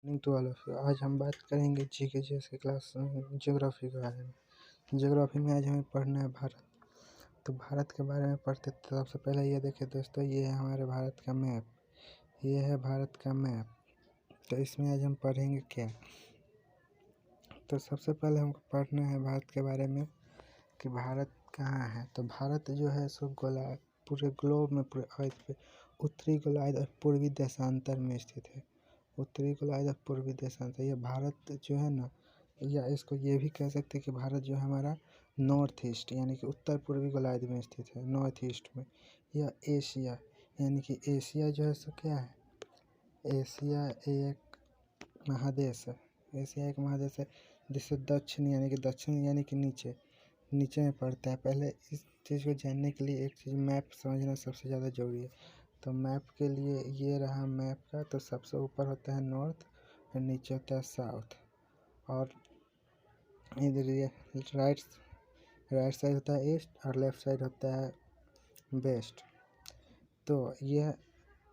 Morning to all of you. आज हम बात करेंगे जीके जैसे क्लास ज्योग्राफी के बारे में। ज्योग्राफी में आज हमें पढ़ना है भारत। तो भारत के बारे में पढ़ते तो सबसे पहले ये देखें दोस्तों, ये है हमारे भारत का मैप। ये है भारत का मैप। तो इसमें आज हम पढ़ेंगे क्या। तो सबसे पहले हमको पढ़ना है भारत के बारे में कि भारत कहाँ है। तो भारत जो है सो गोलार्ध पूरे ग्लोब में, पूरे अर्थ पे उत्तरी गोलार्ध और पूर्वी देशांतर में स्थित है। उत्तरी गोलार्ध और पूर्वी देशांतर, ये भारत जो है ना, या इसको ये भी कह सकते हैं कि भारत जो है हमारा नॉर्थ ईस्ट यानी कि उत्तर पूर्वी गोलार्ध में स्थित है, नॉर्थ ईस्ट में। या एशिया यानी कि एशिया जो है सो क्या है, एशिया एक महादेश है। एशिया एक महादेश है जिससे दक्षिण यानी कि नीचे में पड़ता है। पहले इस चीज़ को जानने के लिए एक चीज़ मैप समझना सबसे ज़्यादा ज़रूरी है। तो मैप के लिए ये रहा मैप का। तो सबसे ऊपर होता है नॉर्थ और नीचे होता है साउथ, और इधर ये राइट साइड होता है ईस्ट और लेफ्ट साइड होता है वेस्ट। तो यह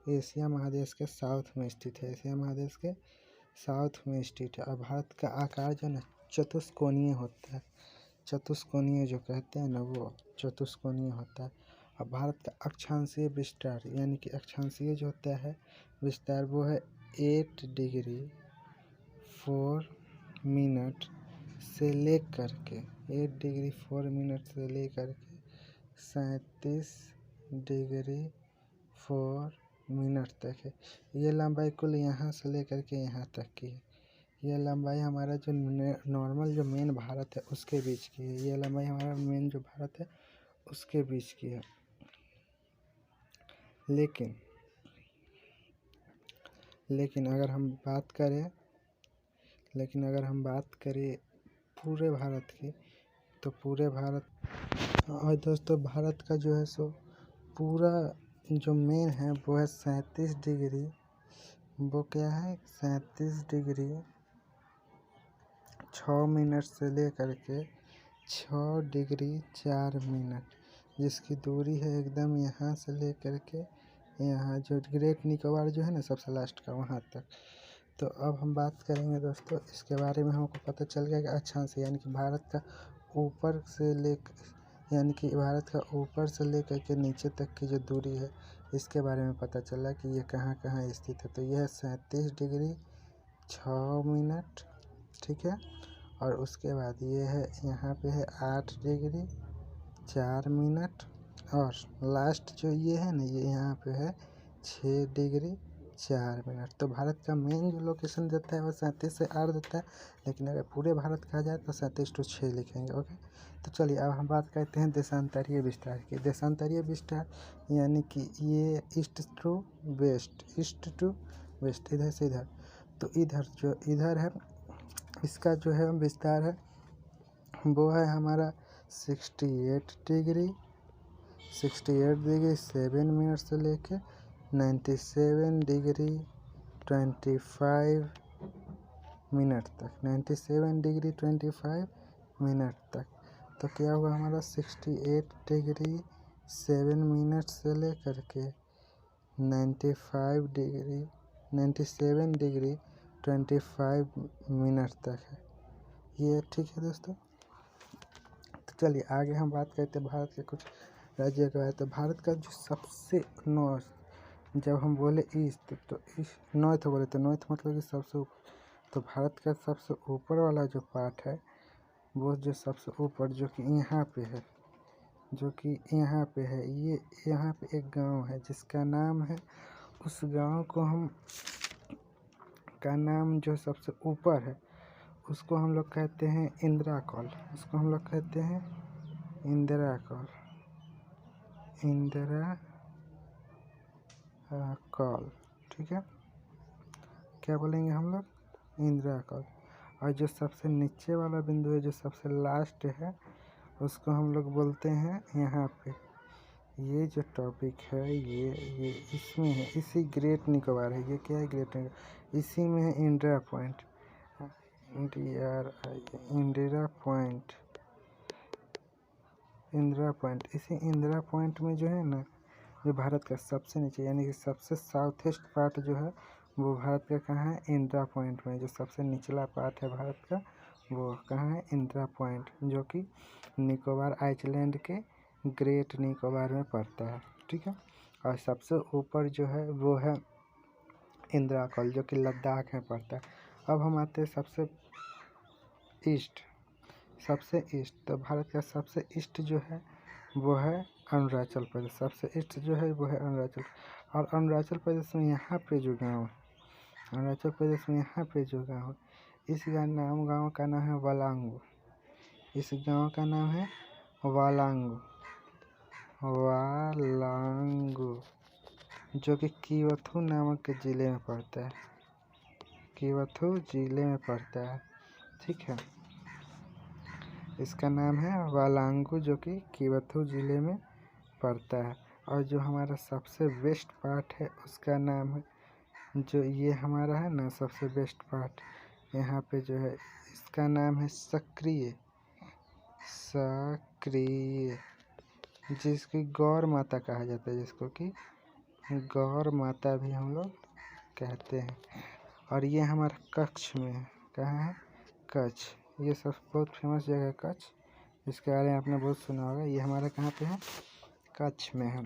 एशिया महादेश के साउथ में स्थित है। एशिया महादेश के साउथ में स्थित है। और भारत का आकार जो है ना चतुष्कोणीय होता है। चतुष्कोणीय जो कहते हैं ना, वो चतुष्कोणीय होता है। और भारत का अक्षांशीय विस्तार यानी कि अक्षांशीय जो होता है विस्तार, वो है 8 डिग्री 4 मिनट से लेकर के 8 डिग्री 4 मिनट से लेकर के 37 डिग्री 4 मिनट तक है। ये लंबाई कुल यहाँ से लेकर के यहाँ तक की है। ये लंबाई हमारा जो नॉर्मल जो मेन भारत है उसके बीच की है। ये लंबाई हमारा मेन जो भारत है उसके बीच की है। लेकिन अगर हम बात करें पूरे भारत की, तो पूरे भारत, और दोस्तों भारत का जो है सो पूरा जो मेन है वो है 37 डिग्री, वो क्या है 37 डिग्री 6 मिनट से लेकर के 6 डिग्री 4 मिनट, जिसकी दूरी है एकदम यहाँ से लेकर के यहाँ जो ग्रेट निकोबार जो है ना सबसे लास्ट का, वहाँ तक। तो अब हम बात करेंगे दोस्तों इसके बारे में। हमको पता चल गया कि अक्षांश यानी कि भारत का ऊपर से लेकर के नीचे तक की जो दूरी है इसके बारे में पता चला कि ये कहाँ कहाँ स्थित है। तो यह 37 डिग्री 6 मिनट, ठीक है। और उसके बाद ये है यहाँ पे है 8 डिग्री 4 मिनट, और लास्ट जो ये है ना, ये यहाँ पे है 6 डिग्री 4 मिनट। तो भारत का मेन जो लोकेशन देता है वो 37 से 8 देता है, लेकिन अगर पूरे भारत कहा जाए तो 37 to 6 लिखेंगे। ओके, तो चलिए अब हम बात करते हैं देशांतरीय विस्तार की। देशांतरीय विस्तार यानी कि ये ईस्ट टू वेस्ट, इधर से इधर। तो इधर है, इसका जो है विस्तार है वो है हमारा 68 डिग्री 7 मिनट से लेके 97 डिग्री 25 मिनट तक, 97 डिग्री 25 मिनट तक। तो क्या हुआ हमारा 68 डिग्री 7 मिनट से लेकर के 97 डिग्री 25 मिनट तक है ये, ठीक है दोस्तों। तो चलिए आगे हम बात करते हैं भारत के कुछ राज्यों के बारे में। तो भारत का जो सबसे नॉर्थ, जब हम बोले ईस्ट तो ईस्ट, नॉर्थ बोले तो नॉर्थ मतलब कि सबसे ऊपर। तो भारत का सबसे ऊपर वाला जो पार्ट है वो जो सबसे ऊपर जो कि यहाँ पे है, ये यहाँ पे एक गांव है जिसका नाम है, उस गांव को का नाम जो सबसे ऊपर है उसको हम लोग कहते हैं इंदिराकौल। उसको हम लोग कहते हैं इंदिराकौल, ठीक है। क्या बोलेंगे हम लोग, इंदिराकौल। और जो सबसे नीचे वाला बिंदु है, जो सबसे लास्ट है, उसको हम लोग बोलते हैं यहाँ पे, ये जो टॉपिक है ये इसमें है, इसी ग्रेट निकोबार है। ये क्या है, ग्रेट निकोबार, इसी में है इंदिरा पॉइंट, इंदिरा पॉइंट। इसी इंदिरा पॉइंट में जो है ना, जो भारत का सबसे नीचे यानी कि सबसे साउथ ईस्ट पार्ट जो है वो भारत का कहाँ है, इंदिरा पॉइंट में। जो सबसे निचला पार्ट है भारत का वो कहाँ है, इंदिरा पॉइंट, जो कि निकोबार आइलैंड के ग्रेट निकोबार में पड़ता है, ठीक है। और सबसे ऊपर जो है वो है इंदिरा कॉल, जो कि लद्दाख में पड़ता है। अब हम आते हैं सबसे ईस्ट। तो भारत का सबसे ईस्ट जो है वो है अरुणाचल प्रदेश। सबसे ईस्ट जो है वो है अरुणाचल। और अरुणाचल प्रदेश में यहाँ पे जो गाँव है, अरुणाचल प्रदेश में यहाँ पे जो गाँव है, इस गाँव का नाम है वालांगू। इस गांव का नाम है वालांगू, जो कि कीवथू नामक ज़िले में पड़ता है, कीवथू ज़िले में पड़ता है, ठीक है। इसका नाम है वालांगू, जो कि कीवथू ज़िले में पड़ता है। और जो हमारा सबसे वेस्ट पार्ट है उसका नाम है, जो ये हमारा है ना सबसे वेस्ट पार्ट, यहाँ पे जो है इसका नाम है सक्रिय, जिसकी गौर माता कहा जाता है, जिसको कि गौर माता भी हम लोग कहते हैं। और ये हमारा कच्छ में है। कहाँ है, कच्छ। ये सब बहुत फेमस जगह है कच्छ, इसके बारे में आपने बहुत सुना होगा। ये हमारा कहाँ पे है, कच्छ में है।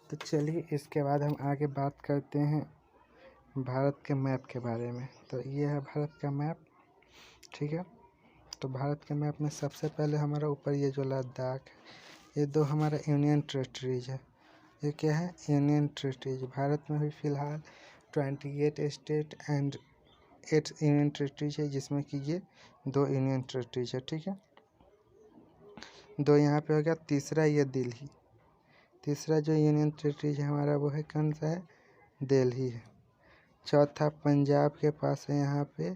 तो चलिए इसके बाद हम आगे बात करते हैं भारत के मैप के बारे में। तो ये है भारत का मैप, ठीक है। तो भारत के मैप में सबसे पहले हमारा ऊपर ये जो लद्दाख है, ये दो हमारा यूनियन टेरिटरीज है। ये क्या है, यूनियन टेरिटरीज। भारत में भी फ़िलहाल 28 स्टेट एंड 8 यूनियन टेरिटरीज है, जिसमें कि ये 2 यूनियन टेरिटरीज है, ठीक है। 2 यहाँ पे हो गया। तीसरा ये दिल्ली, तीसरा जो यूनियन टेरिटरीज है हमारा वो है कौन सा है, दिल्ली है। चौथा पंजाब के पास है यहाँ पे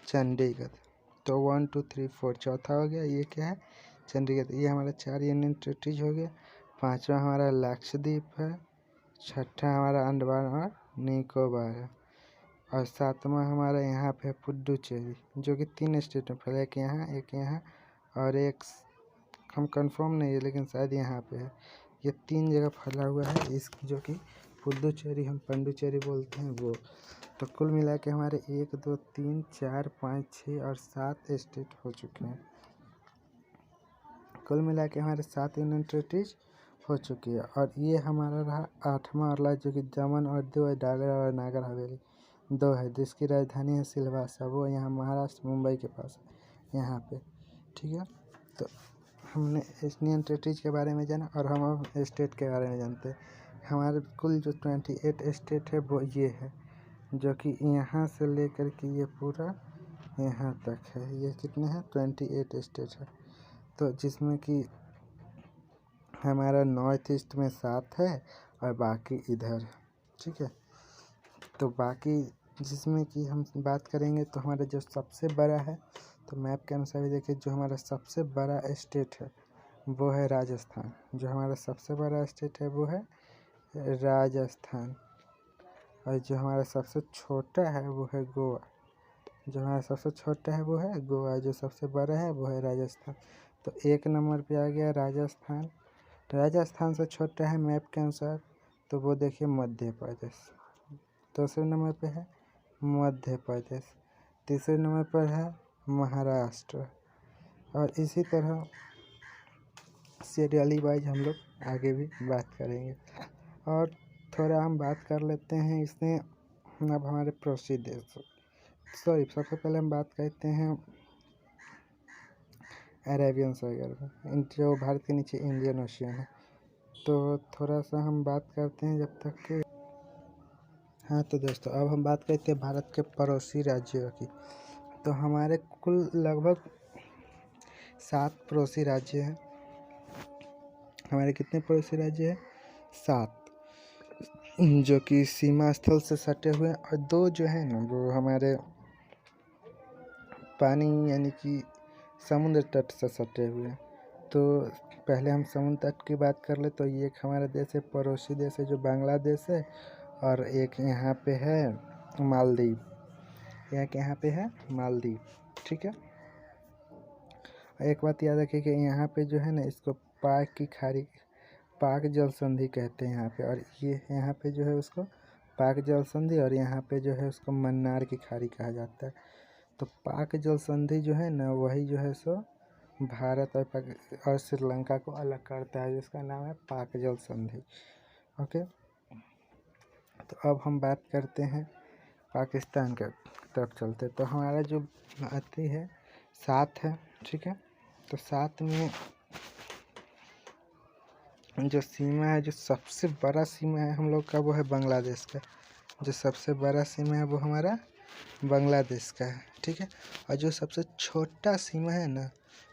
चंडीगढ़। तो 1 2 3 4 चौथा हो गया, ये क्या है, चंडीगढ़। ये हमारा 4 यूनियन टेरिटरीज हो गया। 5वां हमारा लक्षद्वीप है। 6ठा हमारा अंडमान और निकोबार है। और 7वां हमारा यहाँ पे पुडुचेरी, जो कि 3 स्टेट में फैला है, एक यहाँ और एक हम कंफर्म नहीं है, लेकिन शायद यहाँ पे है। ये 3 जगह फैला हुआ है, इस जो कि पुडुचेरी हम पंडुचेरी बोलते हैं वो। तो कुल मिला के हमारे 1 2 3 4 5 6 और 7 स्टेट हो चुके हैं। कुल मिला के हमारे 7 यूनियन टेरिटरीज हो चुकी है। और ये हमारा रहा 8वां वाला, जो कि दमन और दीव, दादरा और नागर हवेली 2 है, जिसकी राजधानी है सिलवासा। वो यहाँ महाराष्ट्र मुंबई के पास है यहाँ पे, ठीक है। तो हमने यूनियन टेरिटरीज के बारे में जाना, और हम अब स्टेट के बारे में जानते हैं। हमारे कुल जो 28 स्टेट है वो ये है, जो कि यहाँ से लेकर के ये पूरा यहाँ तक है। ये कितने हैं, 28 स्टेट है। तो जिसमें कि हमारा नॉर्थ ईस्ट में 7 है और बाकी इधर, ठीक है। तो बाकी जिसमें कि हम बात करेंगे तो हमारा जो सबसे बड़ा है, तो मैप के अनुसार भी देखिए, जो हमारा सबसे बड़ा स्टेट है वो है राजस्थान। जो हमारा सबसे बड़ा स्टेट है वो है राजस्थान। और जो हमारा सबसे छोटा है वो है गोवा। जो हमारा सबसे छोटा है वो है गोवा, जो सबसे बड़ा है वो है राजस्थान। तो 1 नंबर पे आ गया राजस्थान। राजस्थान से छोटा है मैप के अनुसार, तो वो देखिए मध्य प्रदेश। दूसरे नंबर पे है मध्य प्रदेश। तीसरे नंबर पर है महाराष्ट्र। और इसी तरह सीरियली वाइज हम लोग आगे भी बात करेंगे। और थोड़ा हम बात कर लेते हैं इसमें अब हमारे पड़ोसी देश। सबसे पहले हम बात करते हैं अरेबियन सागर में, जो भारत के नीचे इंडियन ओशियन है। तो थोड़ा सा हम बात करते हैं जब तक के। हाँ तो दोस्तों, अब हम बात करते हैं भारत के पड़ोसी राज्यों की। तो हमारे कुल लगभग 7 पड़ोसी राज्य हैं। हमारे कितने पड़ोसी राज्य हैं, 7, जो कि सीमा स्थल से सटे हुए हैं। और 2 जो है ना वो हमारे पानी यानी कि समुद्र तट से सटे हुए हैं। तो पहले हम समुद्र तट की बात कर ले, तो ये एक हमारा देश है, पड़ोसी देश है, जो बांग्लादेश है। और एक यहाँ पे है मालदीव, यहाँ पे है मालदीव, ठीक है। एक बात याद रखिए कि यहाँ पे जो है ना, इसको पाक जल संधि कहते हैं यहाँ पे। और ये यहाँ पे जो है उसको पाक जल संधि, और यहाँ पे जो है उसको मन्नार की खाड़ी कहा जाता है। तो पाक जल संधि जो है ना, वही जो है सो भारत और श्रीलंका को अलग करता है, जिसका नाम है पाक जल संधि। ओके, तो अब हम बात करते हैं पाकिस्तान के तरफ चलते। तो हमारा जो आती है 7 है, ठीक है। तो 7 में जो सीमा है, जो सबसे बड़ा सीमा है हम लोग का, वो है बांग्लादेश का। जो सबसे बड़ा सीमा है वो हमारा बांग्लादेश का है, ठीक है। और जो सबसे छोटा सीमा है ना,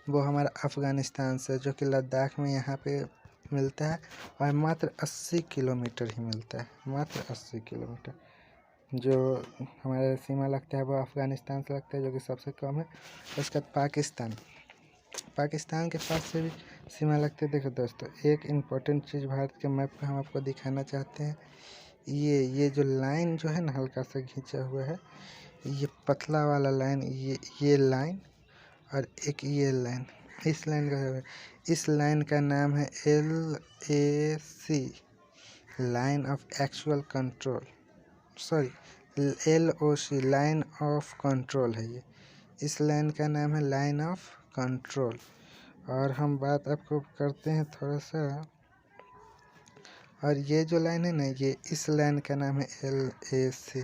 वो हमारा अफ़गानिस्तान से, जो कि लद्दाख में यहाँ पे मिलता है, और मात्र 80 किलोमीटर ही मिलता है, मात्र 80 किलोमीटर। जो हमारा सीमा लगता है वो अफ़गानिस्तान से लगता है, जो कि सबसे कम है। उसके बाद पाकिस्तान के पास से भी सीमा लगती है। देखो दोस्तों, एक इम्पोर्टेंट चीज़ भारत के मैप पे हम आपको दिखाना चाहते हैं। ये जो लाइन जो है ना, हल्का सा खींचा हुआ है, ये पतला वाला लाइन, ये लाइन, और एक ये लाइन, इस लाइन का नाम है LAC, line of actual control, sorry LOC, line of control है ये। इस लाइन का नाम है लाइन ऑफ कंट्रोल। और हम बात आपको करते हैं थोड़ा सा, और ये जो लाइन है ना, ये इस लाइन का नाम है LAC,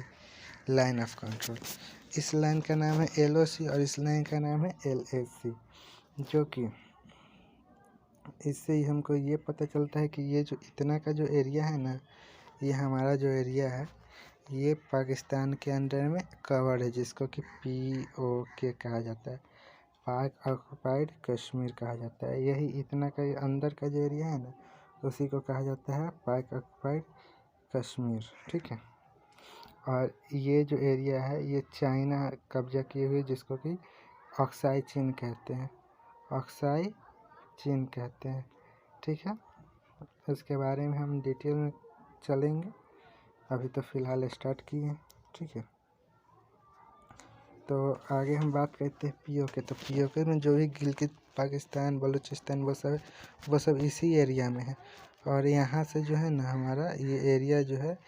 लाइन ऑफ कंट्रोल। इस लाइन का नाम है LOC, और इस लाइन का नाम है LAC, जो कि इससे ही हमको ये पता चलता है कि ये जो इतना का जो एरिया है ना, ये हमारा जो एरिया है, ये पाकिस्तान के अंडर में कवर्ड है, जिसको कि POK कहा जाता है, पाक ऑक्युपाइड कश्मीर कहा जाता है। यही इतना का अंदर का जो एरिया है ना, उसी को कहा जाता है पाक ऑक्युपाइड कश्मीर, ठीक है। और ये जो एरिया है, ये चाइना कब्जा किए हुए, जिसको कि ऑक्साई चीन कहते हैं, ऑक्साई चीन कहते हैं, ठीक है। इसके बारे में हम डिटेल में चलेंगे, अभी तो फ़िलहाल स्टार्ट किए हैं, ठीक है। तो आगे हम बात करते हैं POK। तो POK में जो भी गिलगित पाकिस्तान, बलूचिस्तान, वो सब इसी एरिया में है। और यहाँ से जो है ना, हमारा ये एरिया जो है,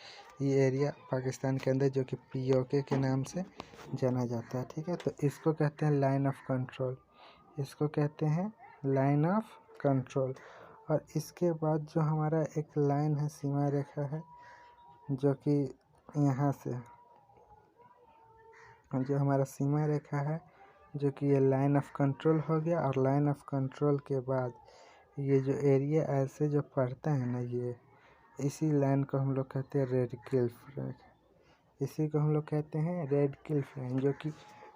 ये एरिया पाकिस्तान के अंदर, जो कि POK के नाम से जाना जाता है, ठीक है। तो इसको कहते हैं लाइन ऑफ कंट्रोल, इसको कहते हैं लाइन ऑफ कंट्रोल। और इसके बाद जो हमारा एक लाइन है, सीमा रेखा है, जो कि यहाँ से जो हमारा सीमा रेखा है, जो कि ये लाइन ऑफ कंट्रोल हो गया। और लाइन ऑफ कंट्रोल के बाद ये जो एरिया ऐसे जो पड़ता है ना, ये इसी लाइन को हम लोग कहते हैं रेड क्लिफ लाइन, इसी को हम लोग कहते हैं रेड क्लिफ लाइन, जो कि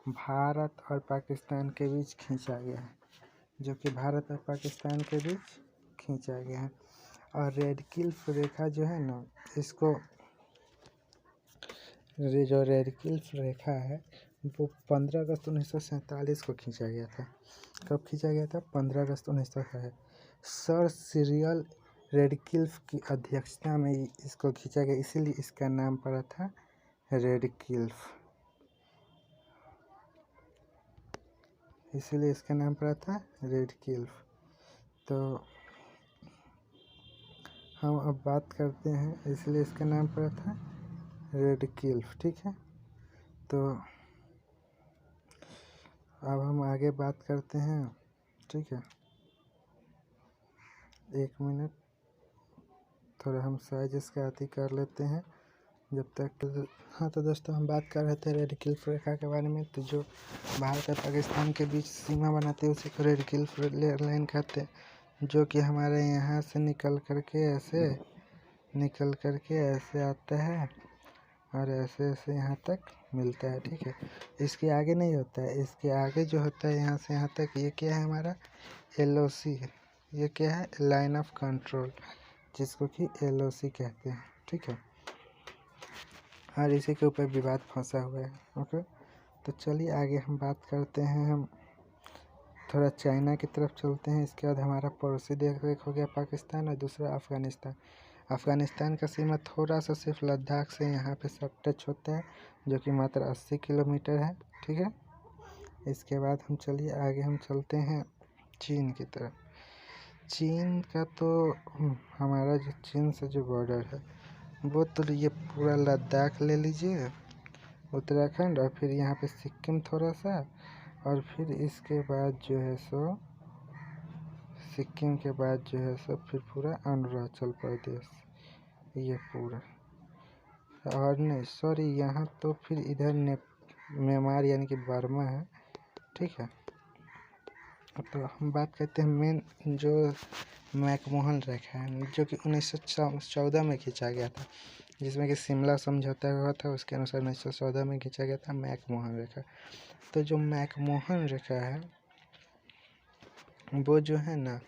भारत और पाकिस्तान के बीच खींचा गया है, जो कि भारत और पाकिस्तान के बीच खींचा गया है। और रेड क्लिफ रेखा जो है ना, इसको जो रेड क्लिफ रेखा है, वो 15 अगस्त 1947 को खींचा गया था। कब खींचा गया था? 15 अगस्त 1947। सर सिरिल रेडक्लिफ की अध्यक्षता में इसको खींचा गया, इसीलिए इसका नाम पड़ा था रेडक्लिफ, इसीलिए इसका नाम पड़ा था रेडक्लिफ। तो हम अब बात करते हैं, इसलिए इसका नाम पड़ा था रेडक्लिफ, ठीक है। तो अब हम आगे बात करते हैं, ठीक है। एक मिनट, थोड़ा हम साइज इसका अति कर लेते हैं जब तक। हाँ, तो दोस्तों हम बात कर रहे थे रेड क्लिफ रेखा के बारे में। तो जो भारत और पाकिस्तान के बीच सीमा बनाते हैं, उसी को रेड क्लिफ लाइन कहते हैं, जो कि हमारे यहाँ से निकल करके ऐसे आता है, और ऐसे ऐसे यहाँ तक मिलता है, ठीक है। इसके आगे नहीं होता है, इसके आगे जो होता है यहाँ से यहाँ तक, ये क्या है हमारा LOC है। ये क्या है? लाइन ऑफ कंट्रोल, जिसको कि LOC कहते हैं, ठीक है। और इसी के ऊपर विवाद फंसा हुआ है, ओके। तो चलिए आगे हम बात करते हैं, हम थोड़ा चाइना की तरफ चलते हैं। इसके बाद हमारा पड़ोसी देश एक हो गया पाकिस्तान, और दूसरा अफ़गानिस्तान। अफ़गानिस्तान का सीमा थोड़ा सा सिर्फ लद्दाख से यहाँ पे सब टच होता है, जो कि मात्र 80 किलोमीटर है, ठीक है। इसके बाद हम चलिए आगे हम चलते हैं चीन की तरफ। चीन का तो हमारा जो चीन से जो बॉर्डर है, वो तो ये पूरा लद्दाख ले लीजिए, उत्तराखंड, और फिर यहाँ पे सिक्किम थोड़ा सा, और फिर इसके बाद जो है सो सिक्किम के बाद जो है सो फिर पूरा अरुणाचल प्रदेश, ये पूरा। और नहीं सॉरी, यहाँ तो फिर इधर म्यांमार यानी कि बर्मा है, ठीक है। तो हम बात करते हैं मेन जो मैकमोहन रेखा है, जो कि 1914 में खींचा गया था, जिसमें कि शिमला समझौता हुआ था, उसके अनुसार 1914 में खींचा गया था मैकमोहन रेखा। तो जो मैकमोहन रेखा है वो जो है ना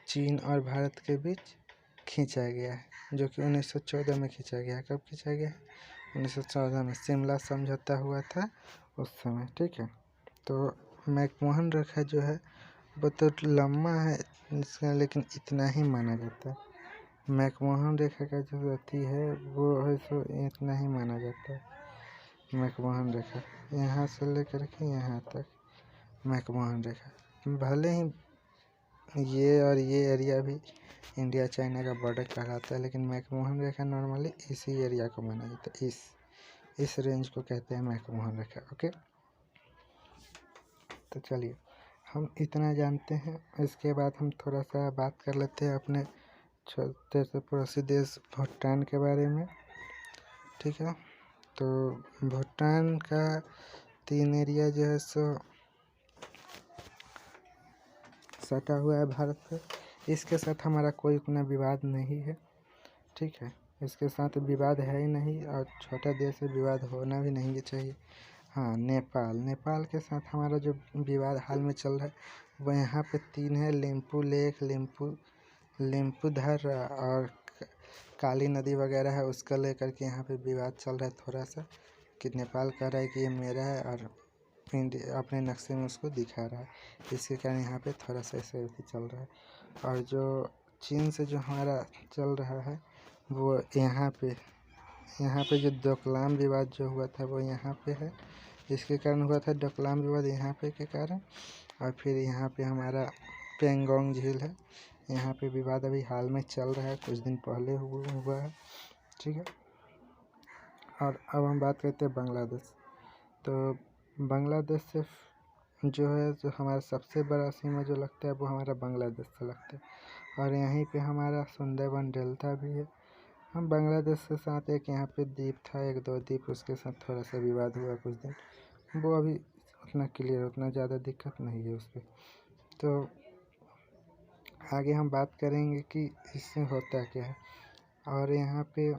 चीन और भारत के बीच खींचा गया है, जो कि 1914 में खींचा गया है। कब खींचा गया है? 1914 में शिमला समझौता हुआ था उस समय, ठीक है। तो मैकमोहन रेखा जो है वो तो लम्बा है इसका, लेकिन इतना ही माना जाता है। मैकमोहन रेखा का जो गति है वो है सो इतना ही माना जाता है। मैकमोहन रेखा यहाँ से लेकर के यहाँ तक मैकमोहन रेखा, भले ही ये और ये एरिया भी इंडिया चाइना का बॉर्डर कहलाता है, लेकिन मैकमोहन रेखा नॉर्मली इसी एरिया को माना जाता है, इस रेंज को कहते हैं मैकमोहन रेखा। ओके, तो चलिए हम इतना जानते हैं। इसके बाद हम थोड़ा सा बात कर लेते हैं अपने छोटे से पड़ोसी देश भूटान के बारे में, ठीक है। तो भूटान का 3 एरिया जो है सो सटा हुआ है भारत पे। इसके साथ हमारा कोई उतना विवाद नहीं है, ठीक है। इसके साथ विवाद है ही नहीं, और छोटा देश से विवाद होना भी नहीं चाहिए। हाँ, नेपाल के साथ हमारा जो विवाद हाल में चल रहा है वो यहाँ पे 3 है, लिम्पू लेक, लिम्पूधर और काली नदी वगैरह है, उसका लेकर के यहाँ पे विवाद चल रहा है थोड़ा सा, कि नेपाल कह रहा है कि ये मेरा है और इंडिया अपने नक्शे में उसको दिखा रहा है, इसके कारण यहाँ पे थोड़ा सा ऐसे चल रहा है। और जो चीन से जो हमारा चल रहा है वो यहाँ पे जो डोकलाम विवाद जो हुआ था वो यहाँ पे है, इसके कारण हुआ था डोकलाम विवाद यहाँ पे के कारण। और फिर यहाँ पे हमारा पेंगोंग झील है, यहाँ पे विवाद अभी हाल में चल रहा है, कुछ दिन पहले हुआ है, ठीक है। और अब हम बात करते हैं बांग्लादेश। तो बांग्लादेश से जो है जो हमारा सबसे बड़ा सीमा जो लगता है वो हमारा बांग्लादेश से लगता है, और यहीं पे हमारा सुंदरबन डेल्टा भी है। हम बांग्लादेश के साथ एक यहाँ पे द्वीप था, 1-2 द्वीप, उसके साथ थोड़ा सा विवाद हुआ कुछ दिन, वो अभी उतना क्लियर, उतना ज़्यादा दिक्कत नहीं है उस पर। तो आगे हम बात करेंगे कि इससे होता क्या है, और यहाँ पे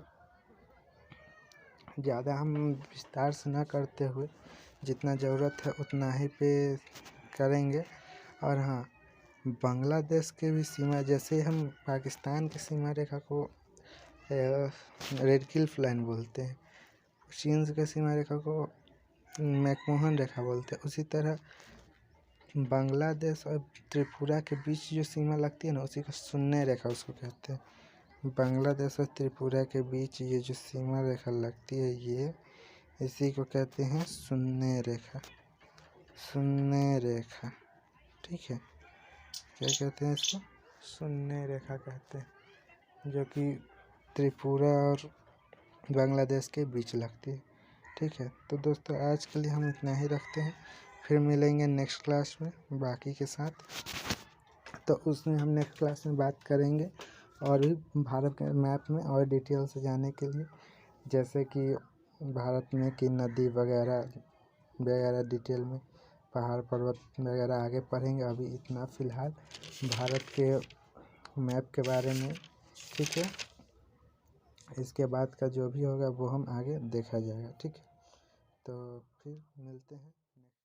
ज़्यादा हम विस्तार से ना करते हुए जितना ज़रूरत है उतना ही पे करेंगे। और हाँ, बांग्लादेश के भी सीमा, जैसे हम पाकिस्तान की सीमा रेखा को रेड क्लिफ लाइन बोलते हैं, चीन के सीमा रेखा को मैकमोहन रेखा बोलते हैं, उसी तरह बांग्लादेश और त्रिपुरा के बीच जो सीमा लगती है ना, उसी को शून्य रेखा उसको कहते हैं। बांग्लादेश और त्रिपुरा के बीच ये जो सीमा रेखा लगती है, ये इसी को कहते हैं शून्य रेखा, ठीक है। क्या कहते हैं इसको? शून्य रेखा कहते हैं, जो कि त्रिपुरा और बांग्लादेश के बीच लगती है, ठीक है। तो दोस्तों आज के लिए हम इतना ही रखते हैं, फिर मिलेंगे नेक्स्ट क्लास में बाकी के साथ। तो उसमें हम नेक्स्ट क्लास में बात करेंगे और भी भारत के मैप में और डिटेल से जाने के लिए, जैसे कि भारत में की नदी वगैरह डिटेल में, पहाड़ पर्वत वगैरह आगे पढ़ेंगे। अभी इतना फ़िलहाल भारत के मैप के बारे में, ठीक है। इसके बाद का जो भी होगा वो हम आगे देखा जाएगा, ठीक है। तो फिर मिलते हैं।